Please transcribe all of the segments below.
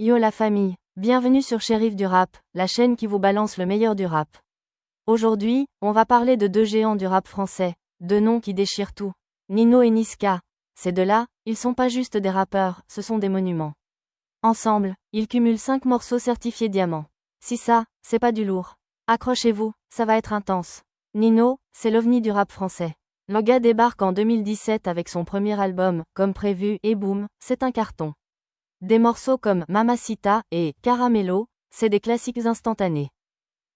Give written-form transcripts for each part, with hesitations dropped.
Yo la famille, bienvenue sur Shérif du Rap, la chaîne qui vous balance le meilleur du rap. Aujourd'hui, on va parler de deux géants du rap français, deux noms qui déchirent tout. Nino et Niska. Ces deux-là, ils sont pas juste des rappeurs, ce sont des monuments. Ensemble, ils cumulent 5 morceaux certifiés diamant. Si ça, c'est pas du lourd. Accrochez-vous, ça va être intense. Nino, c'est l'ovni du rap français. Le gars débarque en 2017 avec son premier album, comme prévu, et boum, c'est un carton. Des morceaux comme Mamacita et Caramelo, c'est des classiques instantanés.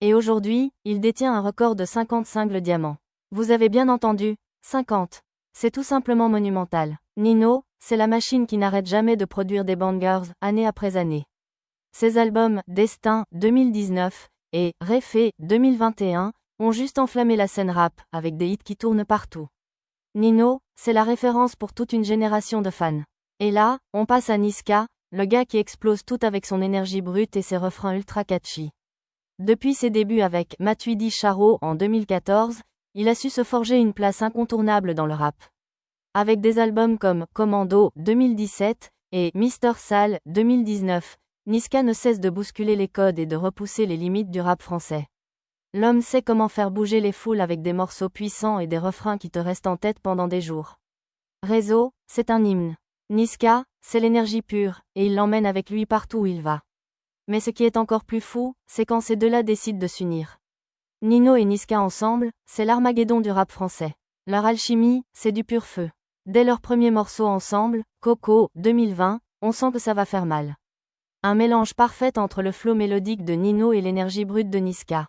Et aujourd'hui, il détient un record de 50 singles diamants. Vous avez bien entendu, 50. C'est tout simplement monumental. Nino, c'est la machine qui n'arrête jamais de produire des bangers, année après année. Ses albums Destin 2019 et Réfé 2021 ont juste enflammé la scène rap, avec des hits qui tournent partout. Nino, c'est la référence pour toute une génération de fans. Et là, on passe à Niska, le gars qui explose tout avec son énergie brute et ses refrains ultra catchy. Depuis ses débuts avec Matuidi Charo en 2014, il a su se forger une place incontournable dans le rap. Avec des albums comme Commando 2017 et Mister Sale 2019, Niska ne cesse de bousculer les codes et de repousser les limites du rap français. L'homme sait comment faire bouger les foules avec des morceaux puissants et des refrains qui te restent en tête pendant des jours. Réseau, c'est un hymne. Niska, c'est l'énergie pure, et il l'emmène avec lui partout où il va. Mais ce qui est encore plus fou, c'est quand ces deux-là décident de s'unir. Nino et Niska ensemble, c'est l'Armageddon du rap français. Leur alchimie, c'est du pur feu. Dès leur premier morceau ensemble, Coco 2020, on sent que ça va faire mal. Un mélange parfait entre le flow mélodique de Nino et l'énergie brute de Niska.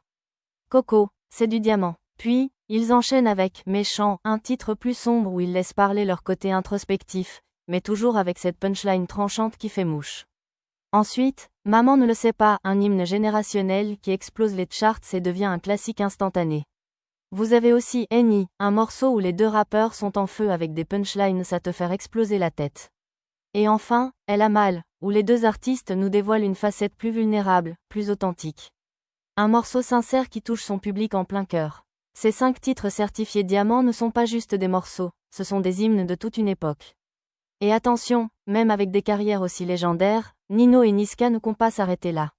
Coco, c'est du diamant. Puis, ils enchaînent avec Méchant, un titre plus sombre où ils laissent parler leur côté introspectif, mais toujours avec cette punchline tranchante qui fait mouche. Ensuite, Maman ne le sait pas, un hymne générationnel qui explose les charts et devient un classique instantané. Vous avez aussi Eni, un morceau où les deux rappeurs sont en feu avec des punchlines ça te faire exploser la tête. Et enfin, Elle a mal, où les deux artistes nous dévoilent une facette plus vulnérable, plus authentique. Un morceau sincère qui touche son public en plein cœur. Ces 5 titres certifiés diamant ne sont pas juste des morceaux, ce sont des hymnes de toute une époque. Et attention, même avec des carrières aussi légendaires, Nino et Niska ne comptent pas s'arrêter là.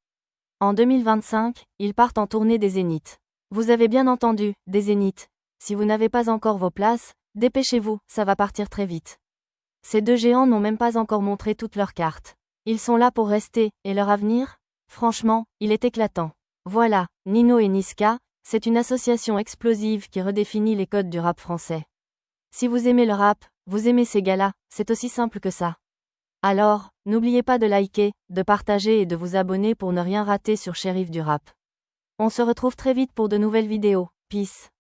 En 2025, ils partent en tournée des Zéniths. Vous avez bien entendu, des Zéniths. Si vous n'avez pas encore vos places, dépêchez-vous, ça va partir très vite. Ces deux géants n'ont même pas encore montré toutes leurs cartes. Ils sont là pour rester, et leur avenir? Franchement, il est éclatant. Voilà, Nino et Niska, c'est une association explosive qui redéfinit les codes du rap français. Si vous aimez le rap, vous aimez ces gars-là, c'est aussi simple que ça. Alors, n'oubliez pas de liker, de partager et de vous abonner pour ne rien rater sur Shérif du Rap. On se retrouve très vite pour de nouvelles vidéos. Peace.